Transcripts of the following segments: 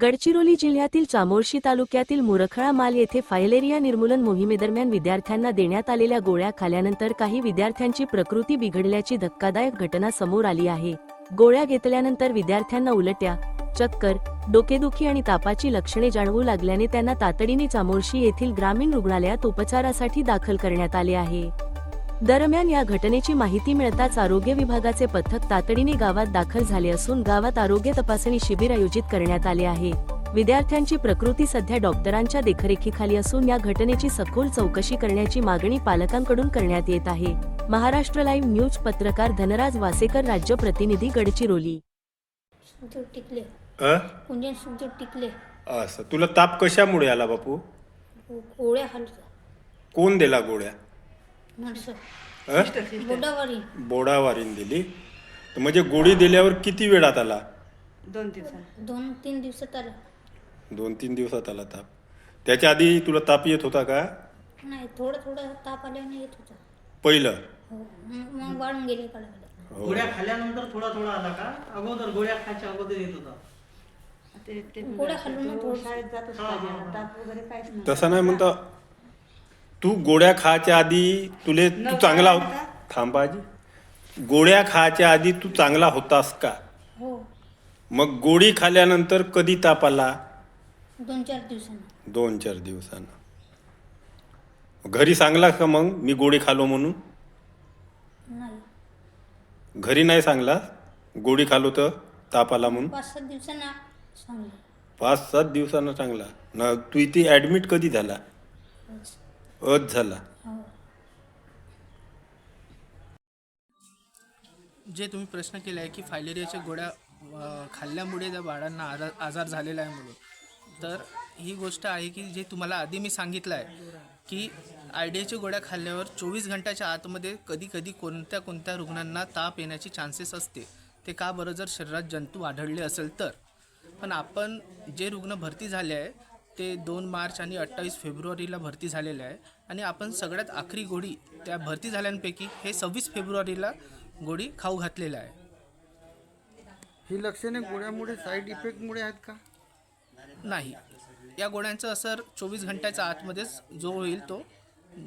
गडचिरोली जिल्ह्यातील चामोर्शी तालुक्यातील मुरखळा माल येथे फायलेरिया निर्मूलन मोहिमेदरम्यान विद्यार्थ्यांना देण्यात आलेल्या गोळ्या खाल्ल्यानंतर काही विद्यार्थ्यांची प्रकृती बिघडल्याची धक्कादायक घटना समोर आली आहे। गोळ्या घेतल्यानंतर विद्यार्थ्यांना उलट्या, चक्कर, डोकेदुखी आणि तापाची लक्षणे जाणवू लागल्याने त्यांना तातडीने चामोर्शी येथील ग्रामीण रुग्णालयात उपचारासाठी दाखल करण्यात आले आहे। दरम्यान या घटनेची माहिती मिळताच आरोग्य विभागाचे पथक तातडीने गावात दाखल झाले असून गावात आरोग्य तपासणी शिबिर आयोजित करण्यात आले आहे। विद्यार्थ्यांची प्रकृती सध्या डॉक्टरांच्या देखरेखीखाली असून या घटनेची सखोल चौकशी करण्याची मागणी पालकांकडून करण्यात येत आहे। महाराष्ट्र लाईव्ह न्यूज पत्रकार धनराज वासेकर, राज्य प्रतिनिधी, गडचिरोली। असं तुला ताप कशामुळे आला बापू? गोळ्या खाल्ल्या। कोण दिला गोळ्या? बोडावारी दिली? म्हणजे गोळी दिल्यावर किती वेळात आला? 2-3 दिवसात आला। 2-3 दिवसात आला ताप? त्याच्या आधी तुला ताप येत होता का? नाही, थोडा ताप आल्याने येत होता पहिलं। मग वाढून गेले कळाले। गोळ्या खाल्ल्यानंतर थोडा थोडा आला का? अगोदर गोळ्या खायच्या अगोदर येत होता? गोळ्या खाल्ल्यानं तसं नाही म्हणता, तू गोळ्या खायच्या आधी तू चांगला होता? थांबा आजी, गोळ्या खायच्या आधी तू चांगला होतास का? हो। मग गोळी खाल्ल्यानंतर कधी ताप आला? 2-4 दिवसांनी। 2-4 दिवसांना। घरी सांगला का मग मी गोळी खालो म्हणून? नाही, घरी नाही सांगला गोळी खालो तर ताप आला म्हणून? 5-7 दिवसांना सांगले। 5-7 दिवसांना चांगला ना? तू इथे ॲडमिट कधी झाला? झाला। जे तुम्ही प्रश्न केला आहे की फायलेरियाच्या गोळ्या खाल्ल्यामुळे त्या बाळांना आजार झालेला आहे म्हणून, तर ही गोष्ट आहे की जे तुम्हाला आधी मी सांगितलं आहे की आयडियाच्या गोळ्या खाल्ल्यावर 24 घंट्याच्या आतमध्ये कधी कोणत्या रुग्णांना ताप येण्याची चान्सेस असते। ते का बरं? जर शरीरात जंतू आढळले असेल तर। पण आपण जे रुग्ण भरती झाले आहे ते 2 मार्च आणि 28 फेब्रुवारीला भरती झालेले आहे आणि आपण सगळ्यात आखरी गोळी त्या भरती झाल्यांपैकी हे 26 फेब्रुवारीला गोळी खाऊ घातलेला आहे। ही लक्षणे गोळ्यामुळे साईड इफेक्टमुळे आहेत का? नाही, या गोळ्यांचा असर 24 घंट्याच्या आतमध्येच जो होईल तो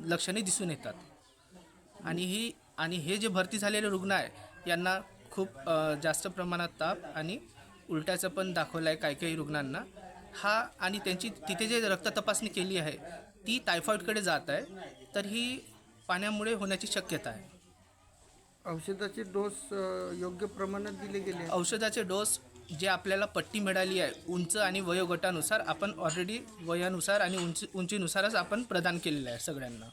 लक्षणे दिसून येतात। आणि हे जे भरती झालेले रुग्ण आहे यांना खूप जास्त प्रमाणात ताप आणि उलट्याचं पण दाखवलं आहे काही रुग्णांना। आणि त्यांची तिथे जे रक्त तपासणी केली आहे ती टायफॉईडकडे जात आहे, तर ही पाण्यामुळे होण्याची शक्यता आहे। औषधाचे डोस योग्य प्रमाणात दिले गेले? औषधाचे डोस जे आपल्याला पट्टी मिळाली आहे उंच आणि वयोगटानुसार, आपण ऑलरेडी वयानुसार आणि उंचीनुसारच आपण प्रदान केलेलं आहे सगळ्यांना।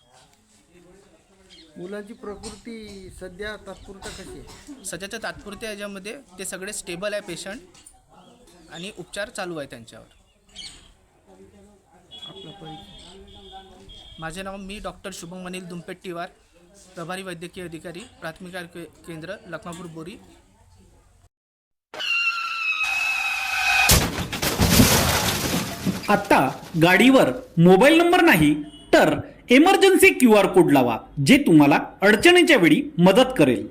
मुलांची प्रकृती सध्या तात्पुरता कशी आहे? सध्याच्या तात्पुरत्या याच्यामध्ये ते सगळे स्टेबल आहे पेशंट आणि उपचार चालू आहे त्यांच्यावर। आपला परिचय? माझे नाव मी डॉक्टर शुभम अनिल दुमपेट्टीवार, प्रभारी वैद्यकीय अधिकारी, प्राथमिक आरोग्य केंद्र, लखमापूर बोरी। आता गाडीवर मोबाईल नंबर नाही तर इमर्जन्सी QR कोड लावा, जे तुम्हाला अडचणीच्या वेळी मदत करेल।